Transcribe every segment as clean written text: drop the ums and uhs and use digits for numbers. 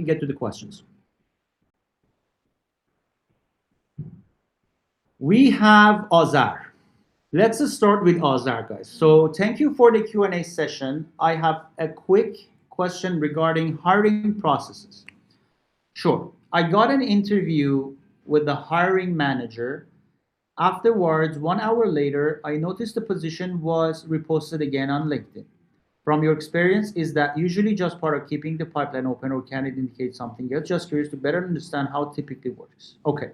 get to the questions. We have Azar. Let's start with Azar, guys. So thank you for the Q&A session. I have a quick question regarding hiring processes. Sure. I got an interview with the hiring manager. Afterwards, 1 hour later, I noticed the position was reposted again on LinkedIn. From your experience, is that usually just part of keeping the pipeline open, or can it indicate something else? Just curious to better understand how it typically works. Okay.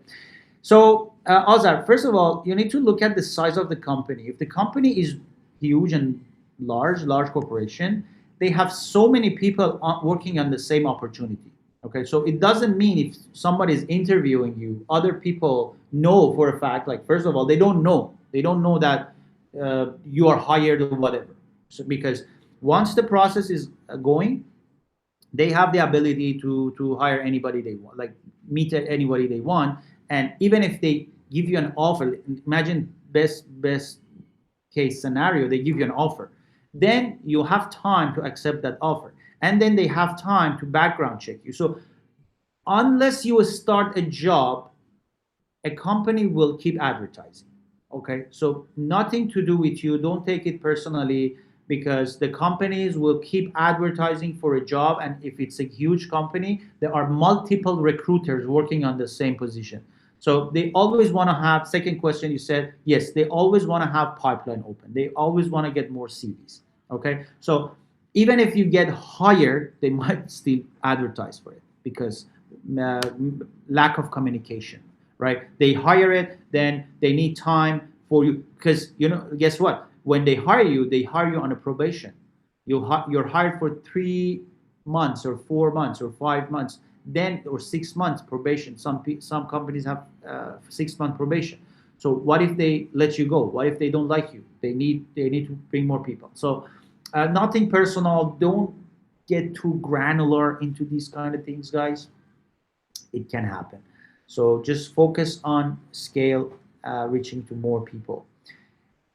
So, Azar, first of all, you need to look at the size of the company. If the company is huge and large corporation, they have so many people working on the same opportunity. Okay, so it doesn't mean if somebody is interviewing you, other people know for a fact. Like, first of all, they don't know that you are hired or whatever. So because once the process is going, they have the ability to hire anybody they want, like meet anybody they want. And even if they give you an offer, imagine best case scenario, they give you an offer, then you have time to accept that offer, and then they have time to background check you. So unless you start a job, a company will keep advertising. Okay, so nothing to do with you, don't take it personally, because the companies will keep advertising for a job, and if it's a huge company, there are multiple recruiters working on the same position. So they always want to have, second question you said, yes, they always want to have pipeline open. They always want to get more CVs. Okay, so even if you get hired, they might still advertise for it because lack of communication, right? They hire it, then they need time for you, because guess what? When they hire you on a probation. You're hired for 3 months or 4 months or 5 months, then or 6 months probation. Some companies have 6-month probation. So what if they let you go? What if they don't like you? They need to bring more people. So nothing personal. Don't get too granular into these kind of things, guys. It can happen. So just focus on scale, reaching to more people.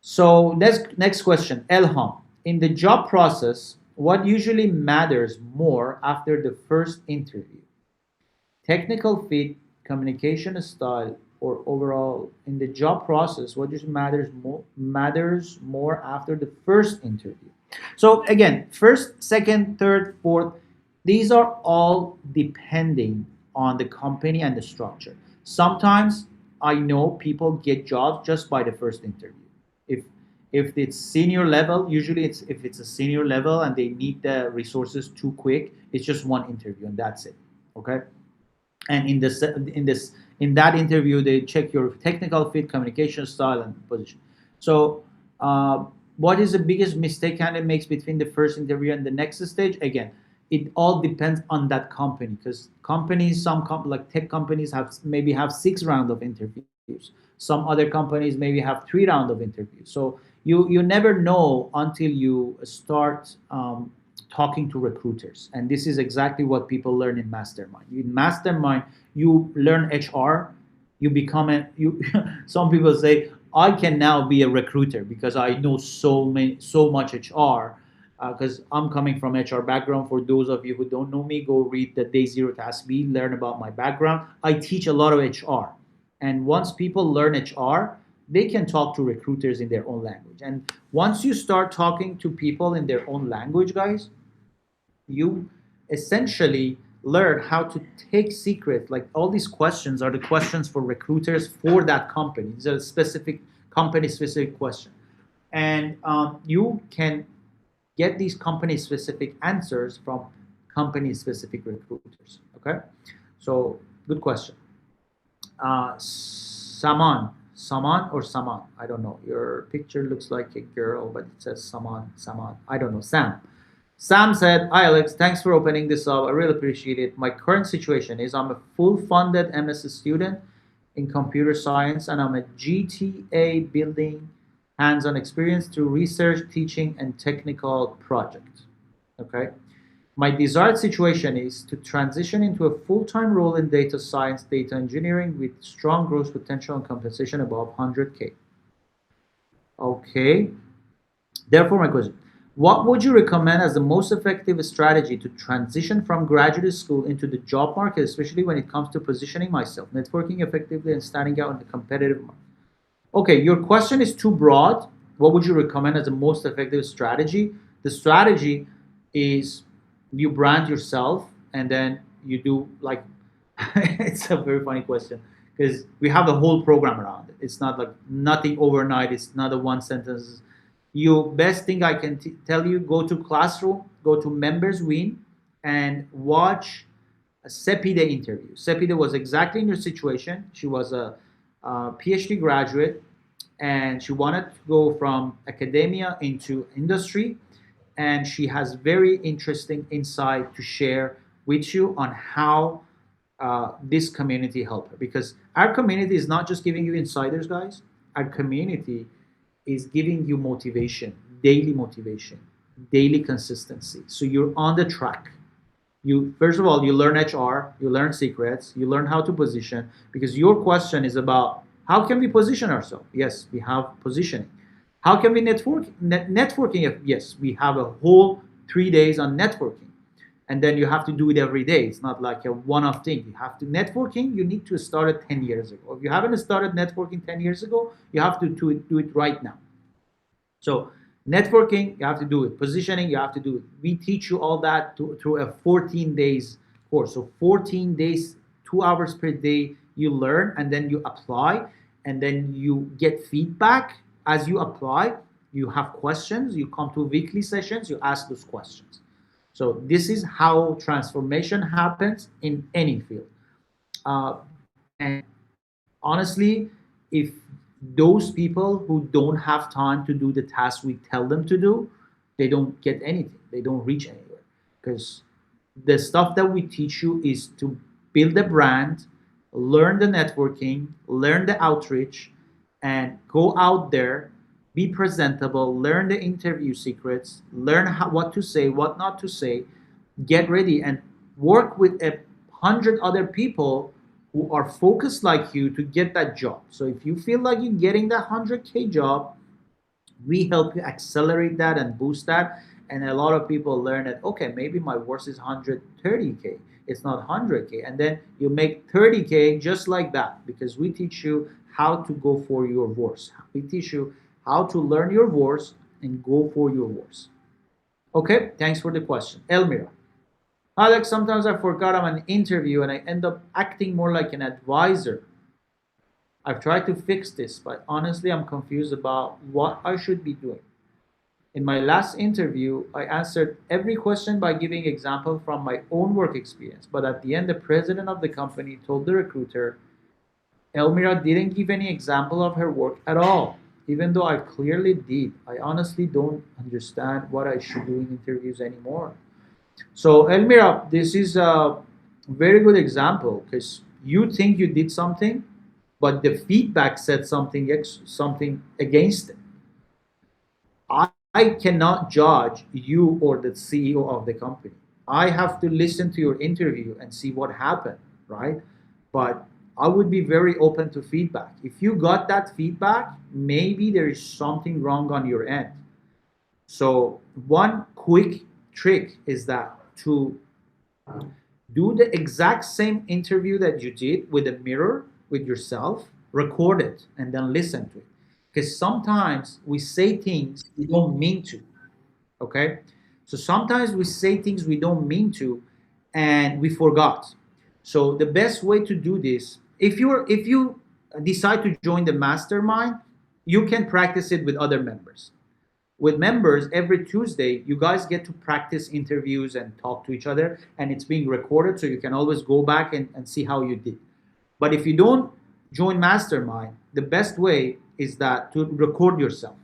So next question, Elham. In the job process, what usually matters more after the first interview? Technical fit, communication style, or overall in the job process, what usually matters more after the first interview? So again, first, second, third, fourth, these are all depending on the company and the structure. Sometimes I know people get jobs just by the first interview. If it's senior level, usually if it's a senior level and they need the resources too quick, it's just one interview and that's it. Okay, and in that interview they check your technical fit, communication style, and position. So what is the biggest mistake candidate makes between the first interview and the next stage? Again, it all depends on that company, because companies, like tech companies maybe have 6 rounds of interviews. Some other companies maybe have 3 rounds of interviews. So you never know until you start talking to recruiters. And this is exactly what people learn in Mastermind. In Mastermind, you learn HR. You become some people say, I can now be a recruiter because I know so much HR. Because I'm coming from HR background. For those of you who don't know me, go read the Day Zero to Ask Me, learn about my background. I teach a lot of HR. And once people learn HR, they can talk to recruiters in their own language. And once you start talking to people in their own language, guys, you essentially learn how to take secret. Like all these questions are the questions for recruiters for that company. These are specific company-specific question. And you can get these company-specific answers from company-specific recruiters. Okay, so good question. Saman, I don't know. Your picture looks like a girl, but it says Saman. I don't know. Sam said, hi Alex, thanks for opening this up. I really appreciate it. My current situation is I'm a full funded MS student in computer science, and I'm a GTA building hands-on experience through research, teaching, and technical projects. Okay. My desired situation is to transition into a full-time role in data science, data engineering with strong growth potential and compensation above 100K. Okay. Therefore, my question, What would you recommend as the most effective strategy to transition from graduate school into the job market, especially when it comes to positioning myself, networking effectively, and standing out in the competitive market? Okay, your question is too broad. What would you recommend as the most effective strategy? The strategy is you brand yourself and then you do like it's a very funny question because we have a whole program around it. It's not like nothing overnight. It's not a one sentence. You best thing I can tell you: go to Classroom, go to Members Win, and watch a Sepide interview. Sepide was exactly in your situation. She was a PhD graduate, and she wanted to go from academia into industry, and she has very interesting insight to share with you on how this community help her, because our community is not just giving you insiders, guys. Our community is giving you motivation, daily consistency, so you're on the track. You first of all, you learn HR, you learn secrets, you learn how to position, because your question is about how can we position ourselves. Yes, we have positioning. How can we networking? Yes, we have a whole 3 days on networking, and then you have to do it every day. It's not like a one-off thing. You have to networking. You need to start it 10 years ago. If you haven't started networking 10 years ago, you have to do it right now. So networking, you have to do it. Positioning, you have to do it. We teach you all that through a 14 days course. So 14 days, 2 hours per day, you learn and then you apply, and then you get feedback as you apply. You have questions, you come to weekly sessions, you ask those questions. So this is how transformation happens in any field. And honestly, if those people who don't have time to do the tasks we tell them to do, they don't get anything. They don't reach anywhere, because the stuff that we teach you is to build a brand, learn the networking, learn the outreach, and go out there, be presentable, learn the interview secrets, learn what to say, what not to say, get ready, and work with 100 other people who are focused like you to get that job. So if you feel like you're getting that 100K job, we help you accelerate that and boost that. And a lot of people learn that, okay, maybe my worst is 130K. It's not 100K. And then you make 30K just like that, because we teach you how to go for your worst. We teach you how to learn your worst and go for your worst. Okay, thanks for the question. Elmira. Alex, sometimes I forgot I'm an interview and I end up acting more like an advisor. I've tried to fix this, but honestly, I'm confused about what I should be doing. In my last interview, I answered every question by giving example from my own work experience. But at the end, the president of the company told the recruiter, Elmira didn't give any example of her work at all, even though I clearly did. I honestly don't understand what I should do in interviews anymore. So, Elmira, this is a very good example, because you think you did something, but the feedback said something against it. I cannot judge you or the CEO of the company. I have to listen to your interview and see what happened, right? But I would be very open to feedback. If you got that feedback, maybe there is something wrong on your end. So one quick trick is that to do the exact same interview that you did with a mirror with yourself, record it, and then listen to it. Because sometimes we say things we don't mean to. Okay? So sometimes we say things we don't mean to and we forgot. So the best way to do this, if you decide to join the mastermind, you can practice it with other members. With members, every Tuesday, you guys get to practice interviews and talk to each other, and it's being recorded, so you can always go back and see how you did. But if you don't join Mastermind, the best way is that to record yourself.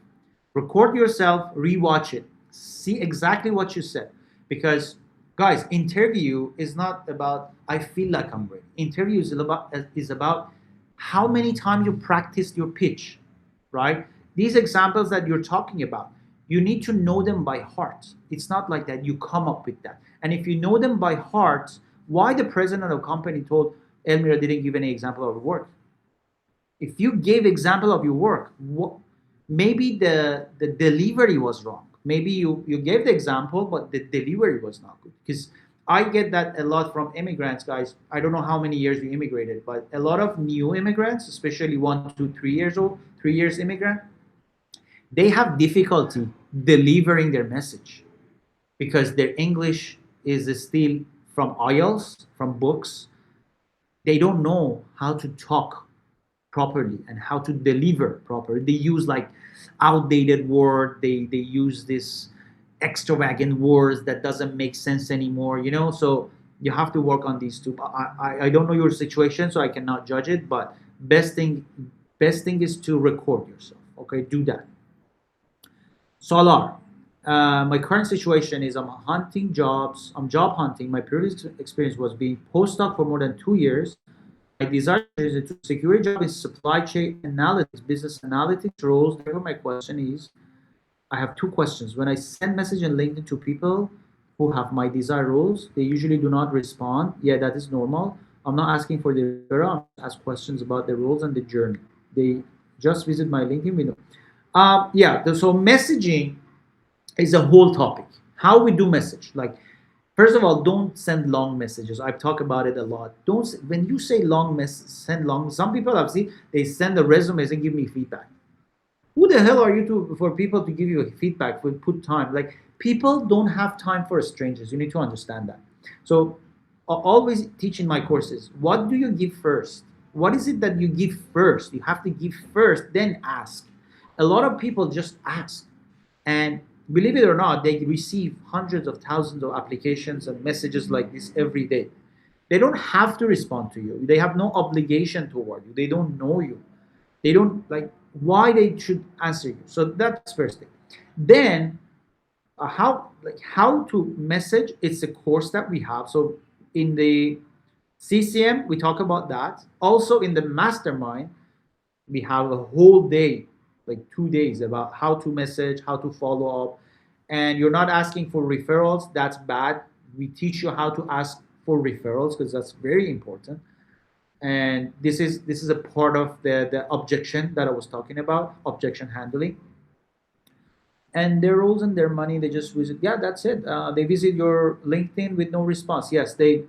Record yourself, rewatch it, see exactly what you said. Because, guys, interview is not about I feel like I'm ready. Interview is about how many times you practiced your pitch, right? These examples that you're talking about, you need to know them by heart. It's not like that you come up with that. And if you know them by heart, why the president of the company told Elmira didn't give any example of her work? If you gave example of your work, maybe the delivery was wrong. maybe you gave the example, but the delivery was not good. Because I get that a lot from immigrants, guys. I don't know how many years you immigrated, but a lot of new immigrants, especially 1 to 3 years old, 3 years immigrant, they have difficulty delivering their message because their English is still from IELTS, from books. They don't know how to talk properly and how to deliver properly. They use like outdated word. They use this extravagant words that doesn't make sense anymore. So you have to work on these two. I don't know your situation, so I cannot judge it. But best thing is to record yourself. Okay, do that. Solar. My current situation is I'm hunting jobs. I'm job hunting. My previous experience was being postdoc for more than 2 years. My desire is to secure a job in supply chain analytics, business analytics roles. Therefore, my question is, I have two questions. When I send message on LinkedIn to people who have my desired roles, they usually do not respond. Yeah, that is normal. I'm not asking for the referral. I'm ask questions about the roles and the journey. They just visit my LinkedIn window. Yeah, so messaging is a whole topic. How we do message, like first of all, don't send long messages. I've talked about it a lot. Don't when you say long send long. Some people I've seen they send the resumes and give me feedback. Who the hell are you to for people to give you feedback? For put time, like people don't have time for strangers. You need to understand that. So I always teach in my courses. What do you give first? What is it that you give first? You have to give first, then ask. A lot of people just ask, and believe it or not, they receive hundreds of thousands of applications and messages like this every day. They don't have to respond to you. They have no obligation toward you. They don't know you. They don't like why they should answer you. So that's first thing. Then how to message. It's a course that we have. So in the CCM we talk about that. Also in the mastermind we have a whole day, like 2 days, about how to message, how to follow up. And you're not asking for referrals. That's bad. We teach you how to ask for referrals because that's very important. And this is a part of the objection that I was talking about, objection handling. And their roles and their money, they just visit. Yeah, that's it. They visit your LinkedIn with no response. Yes, they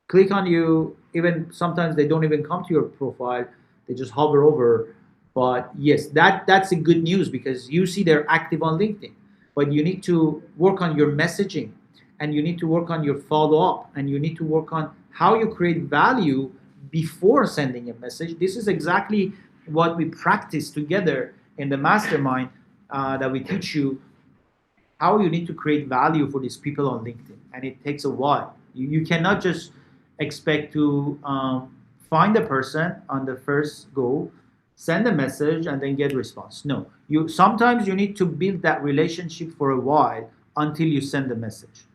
click on you. Even sometimes they don't even come to your profile. They just hover over. But yes, that's a good news because you see they're active on LinkedIn. But you need to work on your messaging, and you need to work on your follow up, and you need to work on how you create value before sending a message. This is exactly what we practice together in the mastermind, that we teach you how you need to create value for these people on LinkedIn. And it takes a while. You cannot just expect to find a person on the first go, send a message, and then get response. No, sometimes you need to build that relationship for a while until you send the message.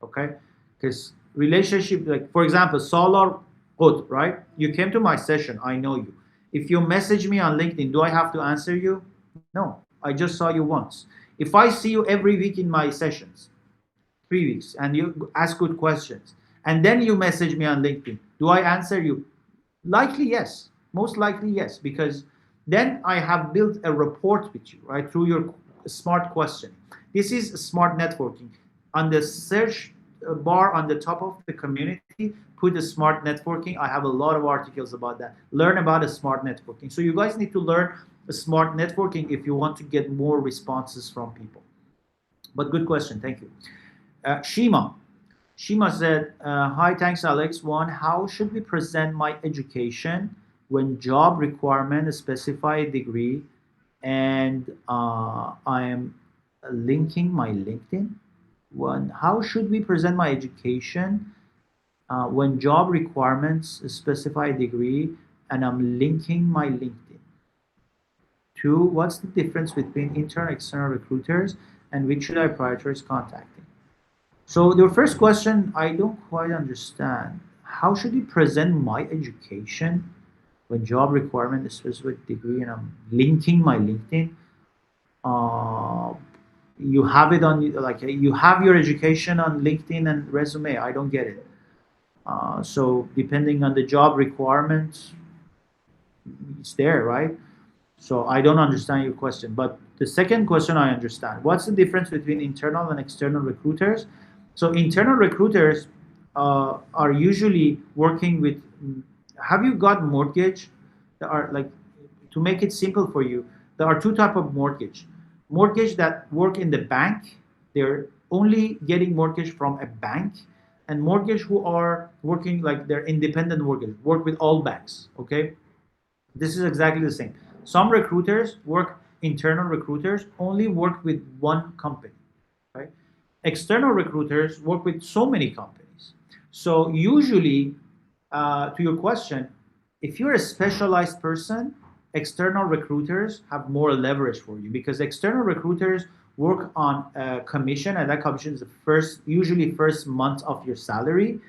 Okay, because relationship, like for example, Solar good, right? You came to my session, I know you. If you message me on LinkedIn, do I have to answer you? No, I just saw you once. If I see you every week in my sessions, 3 weeks, and you ask good questions, and then you message me on LinkedIn, do I answer you? Likely yes, most likely yes, because then I have built a rapport with you, right, through your smart question. This is smart networking. On the search bar on the top of the community, put the smart networking. I have a lot of articles about that. Learn about a smart networking. So you guys need to learn a smart networking if you want to get more responses from people. But good question, thank you. Shima. Shima said, hi, thanks, Alex. One, how should we present my education when job requirement specify a degree and I am linking my LinkedIn? One, how should we present my education when job requirements specify a degree and I'm linking my LinkedIn? Two, what's the difference between internal and external recruiters and which should I prioritize contacting? So the first question, I don't quite understand. How should you present my education when job requirement is specific degree and I'm linking my LinkedIn? Uh, you have it on like you have your education on LinkedIn and resume. I don't get it. So depending on the job requirements, it's there, right? So I don't understand your question, but The second question I understand. What's the difference between internal and external recruiters? So internal recruiters are usually working with. Have you got mortgage? That are like, to make it simple for you, there are two type of mortgage. Mortgage that work in the bank, they're only getting mortgage from a bank, and mortgage who are working like they're independent mortgage, work with all banks. Okay, this is exactly the same. Some recruiters work, internal recruiters only work with one company, right? External recruiters work with so many companies. So usually, to your question, if you're a specialized person, external recruiters have more leverage for you because external recruiters work on a commission, and that commission is the usually first month of your salary.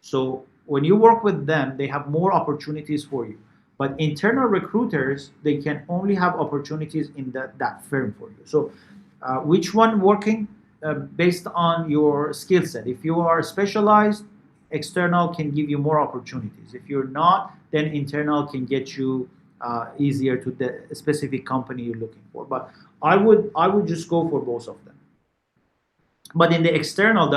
So when you work with them, they have more opportunities for you. But internal recruiters, they can only have opportunities in that firm for you. So which one working based on your skill set? If you are specialized, external can give you more opportunities. If you're not, then internal can get you easier to the specific company you're looking for. But I would just go for both of them. But in the external,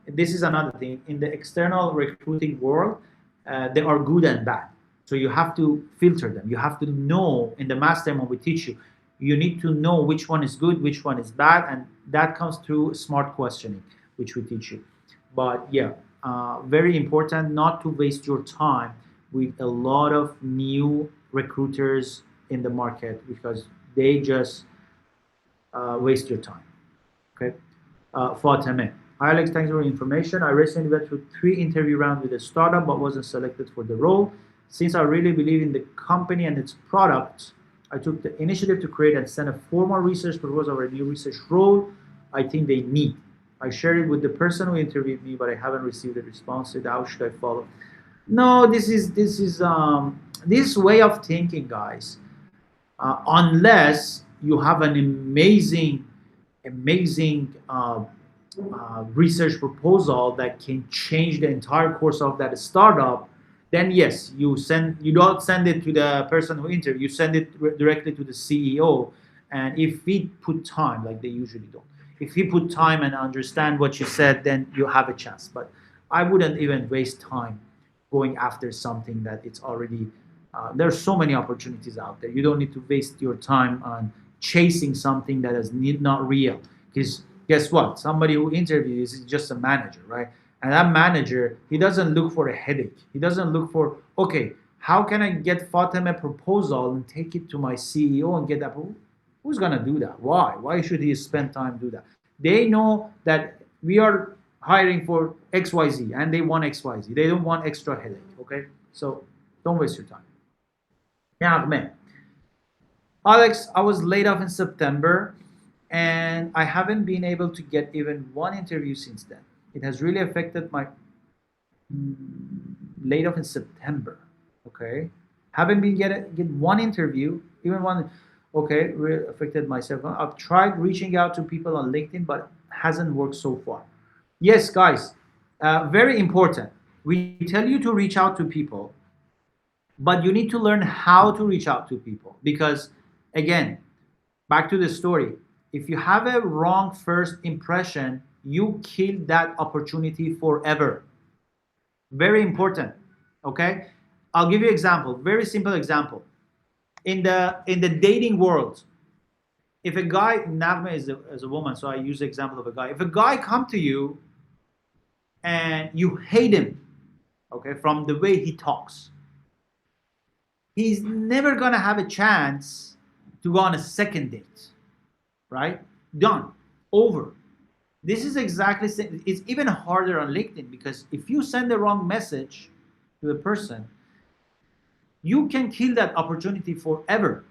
this is another thing. In the external recruiting world, they are good and bad. So you have to filter them. You have to know, in the mastermind we teach you, you need to know which one is good, which one is bad, and that comes through smart questioning, which we teach you. But yeah, very important not to waste your time with a lot of new recruiters in the market because they just waste your time. Okay. Fatemeh. Hi Alex, thanks for your information. I recently went through 3 interview rounds with a startup but wasn't selected for the role. Since I really believe in the company and its product, I took the initiative to create and send a formal research proposal for a new research role I think they need. I shared it with the person who interviewed me, but I haven't received a response. So how should I follow? No, this way of thinking, guys. Unless you have an amazing research proposal that can change the entire course of that startup, then yes, you don't send it to the person who interviewed, you send it directly to the CEO. And if he put time, like they usually don't, if he put time and understand what you said, then you have a chance. But I wouldn't even waste time going after something that it's already there's so many opportunities out there. You don't need to waste your time on chasing something that is not real. Because guess what? Somebody who interviews is just a manager, right? And that manager, he doesn't look for a headache. He doesn't look for, okay, how can I get Fatemeh a proposal and take it to my CEO and get that? Who's going to do that? Why? Why should he spend time do that? They know that we are hiring for XYZ and they want XYZ. They don't want extra headache, okay? So don't waste your time. Yeah, man. Alex, I was laid off in September and I haven't been able to get even one interview since then. It has really affected my laid off in September. Okay, haven't been get one interview, even one. Okay, really affected myself. I've tried reaching out to people on LinkedIn, but hasn't worked so far. Yes, guys, very important. We tell you to reach out to people, but you need to learn how to reach out to people because, again, back to the story. If you have a wrong first impression, you kill that opportunity forever. Very important. Okay, I'll give you an example. Very simple example. In the dating world, if a guy, Navma is a woman, so I use the example of a guy. If a guy come to you and you hate him, okay, from the way he talks, he's never gonna have a chance to go on a second date, right? Done, over. This is exactly, it's even harder on LinkedIn because if you send the wrong message to the person, you can kill that opportunity forever.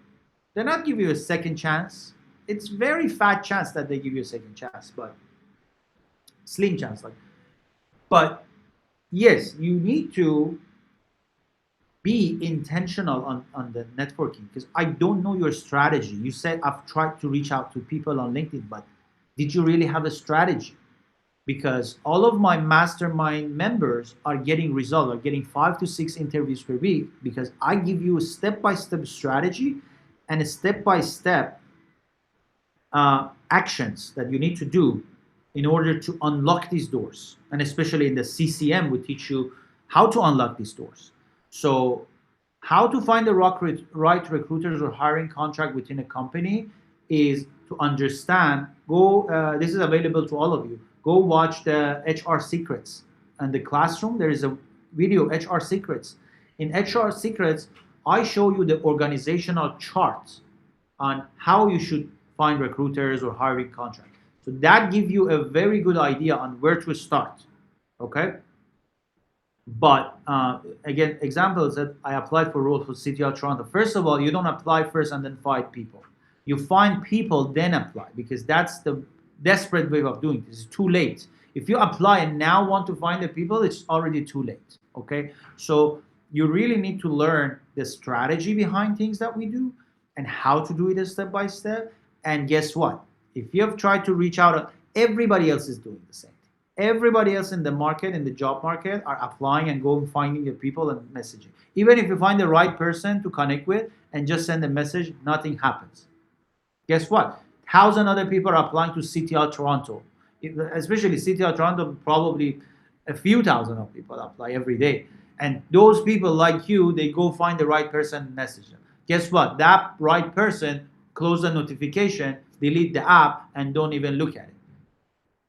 They're not give you a second chance. It's very fat chance that they give you a second chance, but slim chance. But yes, you need to be intentional on the networking because I don't know your strategy. You said I've tried to reach out to people on LinkedIn, but did you really have a strategy? Because all of my mastermind members are getting results, are getting 5 to 6 interviews per week because I give you a step-by-step strategy and a step-by-step actions that you need to do in order to unlock these doors. And especially in the CCM, we teach you how to unlock these doors. So how to find the right recruiters or hiring contract within a company is to understand. This is available to all of you. Go watch the HR Secrets and the classroom. There is a video, HR Secrets. In HR Secrets, I show you the organizational chart on how you should find recruiters or hiring contract. So that gives you a very good idea on where to start. Okay. But again, examples that I applied for roles for City of Toronto. First of all, you don't apply first and then find people. You find people, then apply, because that's the desperate way of doing this. It's too late. If you apply and now want to find the people, it's already too late. Okay, so you really need to learn the strategy behind things that we do and how to do it step by step. And guess what? If you have tried to reach out, everybody else is doing the same. Everybody else in the market, in the job market, are applying and going finding the people and messaging. Even if you find the right person to connect with and just send a message, nothing happens. Guess what? 1,000 other people are applying to CTL Toronto. Especially CTL Toronto, probably a few thousand of people apply every day. And those people like you, they go find the right person and message them. Guess what? That right person close the notification, delete the app, and don't even look at it.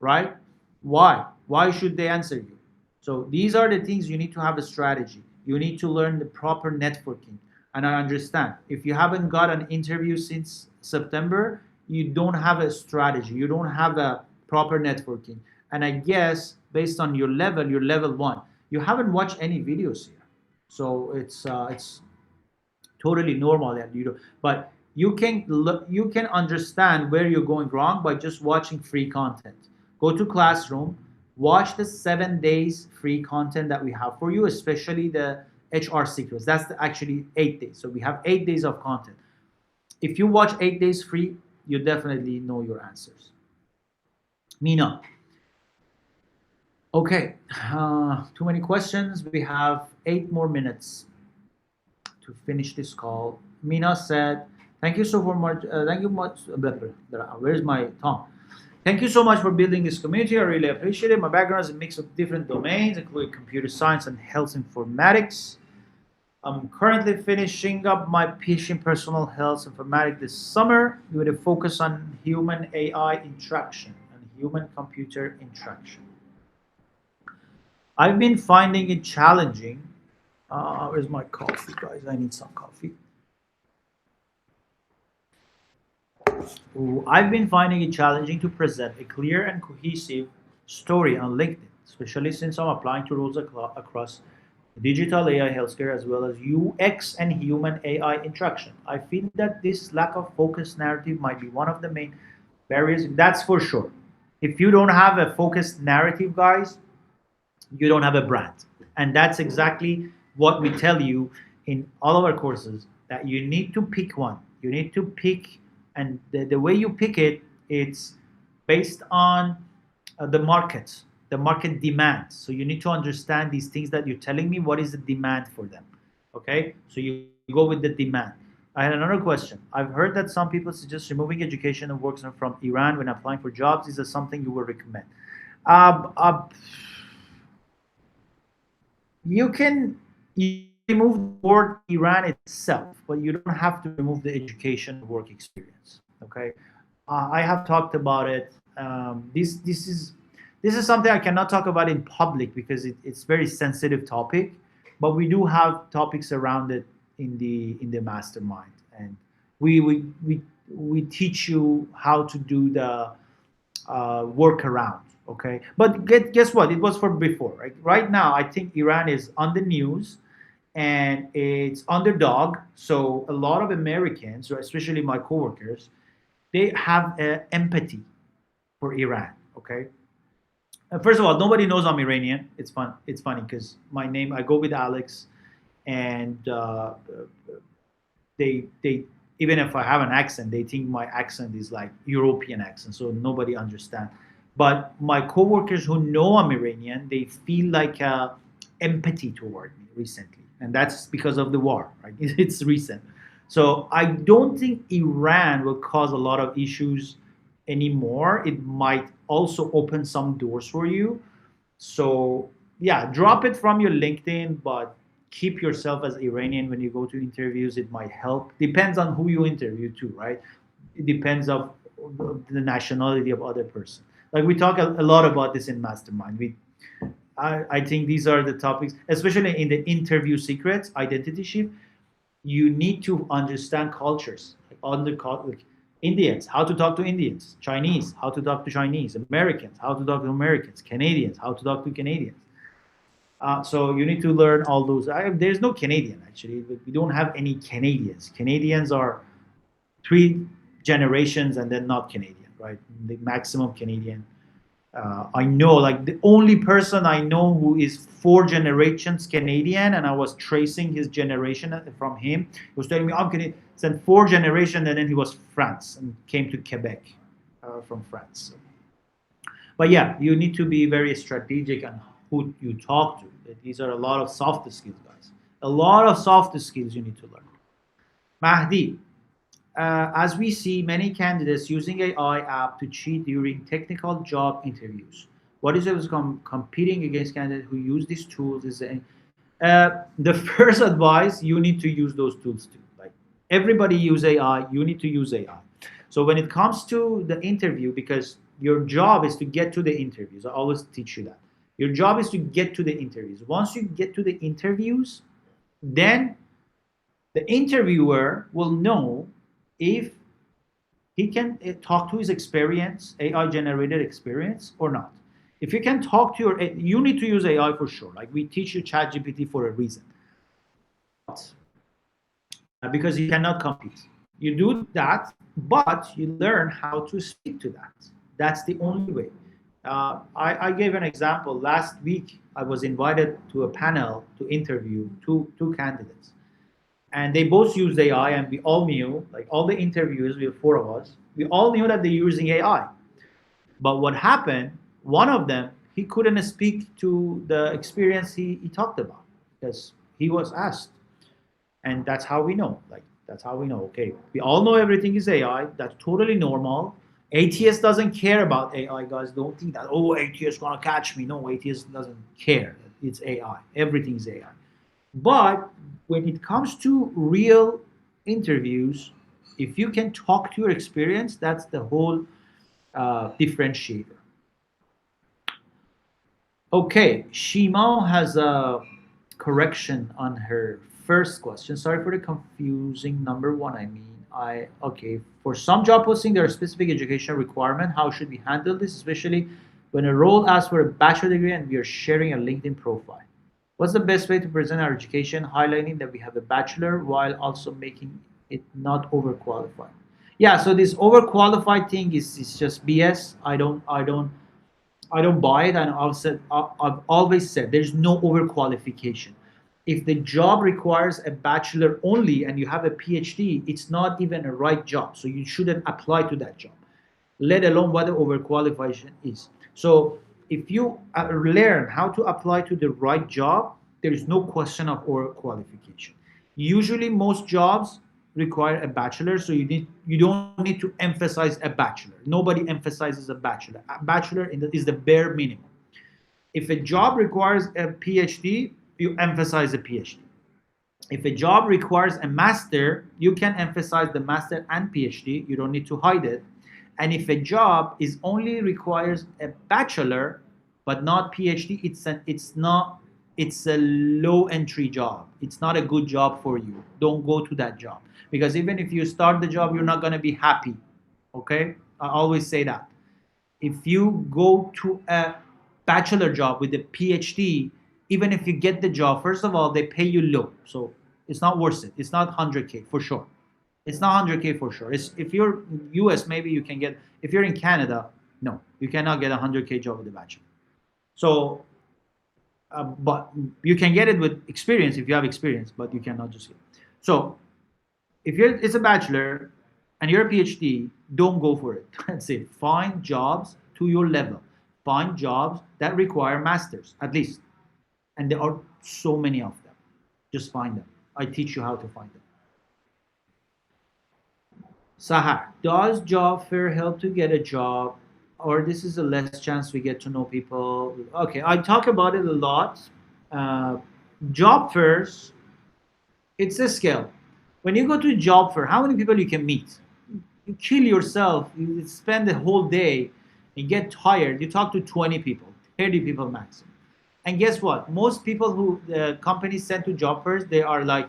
Right? Why? Why should they answer you? So these are the things you need to have a strategy. You need to learn the proper networking. And I understand if you haven't got an interview since September, you don't have a strategy. You don't have a proper networking. And I guess based on your level, you're level 1. You haven't watched any videos here, so it's totally normal that you do. But you can understand where you're going wrong by just watching free content. Go to Classroom, watch the 7 days free content that we have for you, especially the HR Secrets. That's actually 8 days. So we have 8 days of content. If you watch 8 days free, you definitely know your answers. Mina. Okay, too many questions. We have 8 more minutes to finish this call. Mina said, thank you so much. Thank you much. Where's my tongue? Thank you so much for building this community. I really appreciate it. My background is a mix of different domains, including computer science and health informatics. I'm currently finishing up my PhD in personal health informatics this summer with a focus on human AI interaction and human computer interaction. I've been finding it challenging. Where's my coffee, guys? I need some coffee. I've been finding it challenging to present a clear and cohesive story on LinkedIn, especially since I'm applying to roles across digital AI healthcare as well as UX and human AI interaction. I feel that this lack of focused narrative might be one of the main barriers. That's for sure. If you don't have a focused narrative, guys, you don't have a brand. And that's exactly what we tell you in all of our courses, that you need to pick one. You need to pick, and the way you pick it, it's based on the market demand. So you need to understand these things that you're telling me, what is the demand for them. Okay, so you go with the demand. I had another question. I've heard that some people suggest removing education and works from Iran when applying for jobs. Is that something you would recommend? You can remove the word Iran itself, but you don't have to remove the education work experience. Okay, I have talked about it. This is something I cannot talk about in public because it's very sensitive topic, but we do have topics around it in the mastermind, and we teach you how to do the workaround. Okay, but guess what? It was for before, right? Right now, I think Iran is on the news, and it's underdog. So a lot of Americans, especially my coworkers, they have empathy for Iran. Okay. First of all, nobody knows I'm Iranian. It's fun. It's funny because my name, I go with Alex, and they even if I have an accent, they think my accent is like European accent, so nobody understands. But my coworkers who know I'm Iranian, they feel like empathy toward me recently, and that's because of the war. Right? It's recent, so I don't think Iran will cause a lot of issues anymore, it might also open some doors for you. So yeah, drop it from your LinkedIn, but keep yourself as Iranian when you go to interviews. It might help. Depends on who you interview too, right? It depends of the nationality of other person. Like we talk a lot about this in Mastermind. I think these are the topics, especially in the interview secrets, identity shift. You need to understand cultures, like Indians, how to talk to Indians, Chinese, how to talk to Chinese, Americans, how to talk to Americans, Canadians, how to talk to Canadians. So you need to learn all those. There's no Canadian actually. We don't have any Canadians. Canadians are three generations and then not Canadian, right? The maximum Canadian. I know, like the only person I know who is 4 generations Canadian, and I was tracing his generation from him. He was telling me, I'm Canadian. Then 4 generations, and then he was France and came to Quebec from France. But yeah, you need to be very strategic on who you talk to. These are a lot of soft skills, guys. A lot of soft skills you need to learn. Mahdi, as we see many candidates using AI app to cheat during technical job interviews. What is it competing against candidates who use these tools? The first advice, you need to use those tools too. Like everybody use AI, you need to use AI. So when it comes to the interview, because your job is to get to the interviews, I always teach you that. Your job is to get to the interviews. Once you get to the interviews, then the interviewer will know if he can talk to his experience, AI generated experience, or not. If you can talk to you need to use AI for sure. Like we teach you ChatGPT for a reason. Because you cannot compete. You do that, but you learn how to speak to that. That's the only way. I gave an example. Last week, I was invited to a panel to interview two candidates. And they both used AI, and we all knew, like all the interviewers, we have 4 of us, we all knew that they're using AI. But what happened, one of them, he couldn't speak to the experience he talked about because he was asked. And that's how we know. Like, that's how we know. Okay, we all know everything is AI. That's totally normal. ATS doesn't care about AI, guys. Don't think that, oh, ATS gonna catch me. No, ATS doesn't care. It's AI. Everything's AI. But when it comes to real interviews, if you can talk to your experience, that's the whole differentiator. Okay, Shimo has a correction on her first question. Sorry for the confusing number one. Okay, for some job posting, there are specific education requirement. How should we handle this, especially when a role asks for a bachelor degree and we are sharing a LinkedIn profile? What's the best way to present our education, highlighting that we have a bachelor while also making it not overqualified? Yeah, so this overqualified thing is just BS. I don't buy it, and I've always said there's no overqualification. If the job requires a bachelor only and you have a PhD, it's not even a right job. So you shouldn't apply to that job, let alone what the overqualification is. So if you learn how to apply to the right job, there is no question of overqualification. Usually, most jobs require a bachelor, so you don't need to emphasize a bachelor. Nobody emphasizes a bachelor. A bachelor is the bare minimum. If a job requires a PhD, you emphasize a PhD. If a job requires a master, you can emphasize the master and PhD. You don't need to hide it. And if a job is only requires a bachelor but not PhD, it's a low entry job. It's not a good job for you. Don't go to that job, because even if you start the job, you're not going to be happy. Okay? I always say that. If you go to a bachelor job with a PhD, even if you get the job, first of all, they pay you low. So it's not worth it. It's not 100K for sure. It's not 100K for sure. If you're US, maybe you can get, if you're in Canada, no, you cannot get a 100K job with a bachelor. So, but you can get it with experience if you have experience, but you cannot just get it. So if it's a bachelor and you're a PhD, don't go for it. That's it. Find jobs to your level. Find jobs that require masters, at least. And there are so many of them. Just find them. I teach you how to find them. Sahar, does job fair help to get a job, or this is a less chance we get to know people? Okay, I talk about it a lot. Uh, Job fairs, it's a skill. When you go to a job fair, how many people you can meet? You kill yourself. You spend the whole day, you get tired. You talk to 20 people, 30 people maximum. And guess what? Most people who the companies send to job fairs, they are like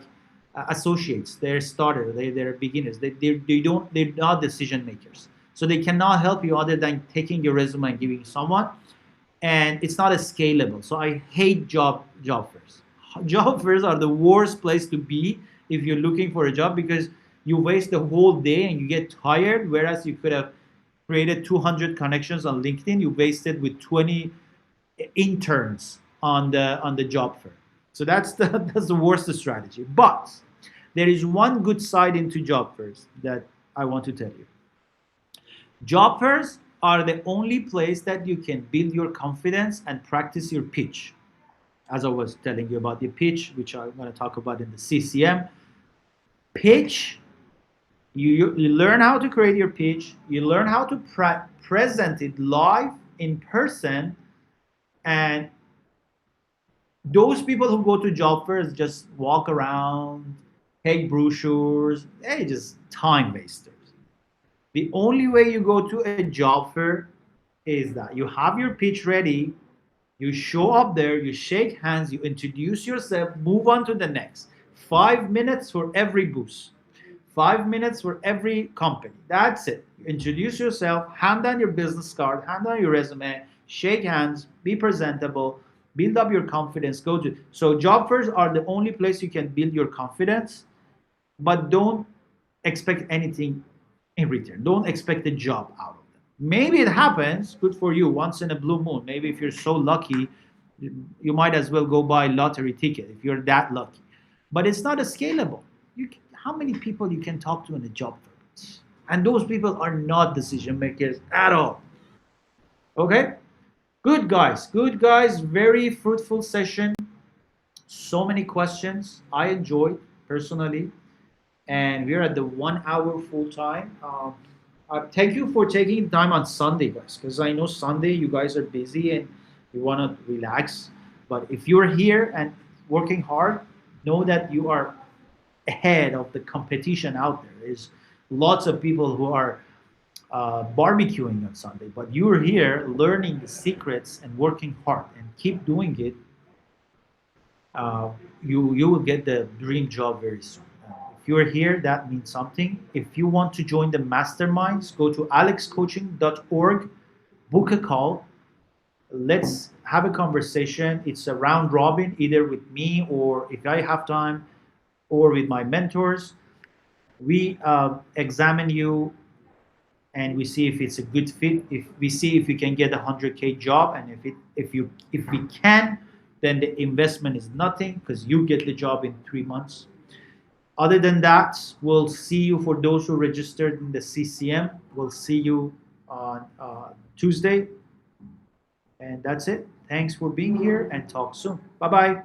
associates. They're starters. They're beginners. They're not decision makers. So they cannot help you other than taking your resume and giving you someone. And it's not a scalable. So I hate job fairs. Job fairs are the worst place to be if you're looking for a job because you waste the whole day and you get tired. Whereas you could have created 200 connections on LinkedIn, you wasted with 20 interns on the job fair. So that's the that's the worst strategy. But there is one good side into job fairs that I want to tell you. Job fairs are the only place that you can build your confidence and practice your pitch. As I was telling you about the pitch, which I'm going to talk about in the CCM. Pitch, you learn how to create your pitch, you learn how to present it live in person, and those people who go to job fairs just walk around, take brochures, they just time wasters. The only way you go to a job fair is that you have your pitch ready, you show up there, you shake hands, you introduce yourself, move on to the next. 5 minutes for every booth, 5 minutes for every company. That's it. You introduce yourself, hand down your business card, hand down your resume, shake hands, be presentable, build up your confidence. Go to so job fairs are the only place you can build your confidence, but don't expect anything in return. Don't expect a job out of them. Maybe it happens, good for you, once in a blue moon. Maybe if you're so lucky, you might as well go buy a lottery ticket if you're that lucky. But it's not a scalable. How many people you can talk to in a job fair? And those people are not decision makers at all. Okay? Good guys, good guys. Very fruitful session. So many questions. I enjoyed personally. And we're at the 1 hour full time. Thank you for taking time on Sunday, guys, because I know Sunday you guys are busy and you want to relax. But if you're here and working hard, know that you are ahead of the competition out there. There's lots of people who are barbecuing on Sunday, but you're here learning the secrets and working hard and keep doing it. You will get the dream job very soon. If you're here, that means something. If you want to join the masterminds, go to alexcoaching.org, book a call. Let's have a conversation. It's a round robin, either with me or if I have time, or with my mentors. We examine you and we see if it's a good fit. If we see if you can get a 100K job, and if we can, then the investment is nothing because you get the job in 3 months. Other than that, we'll see you for those who registered in the CCM. We'll see you on Tuesday. And that's it. Thanks for being here and talk soon. Bye bye.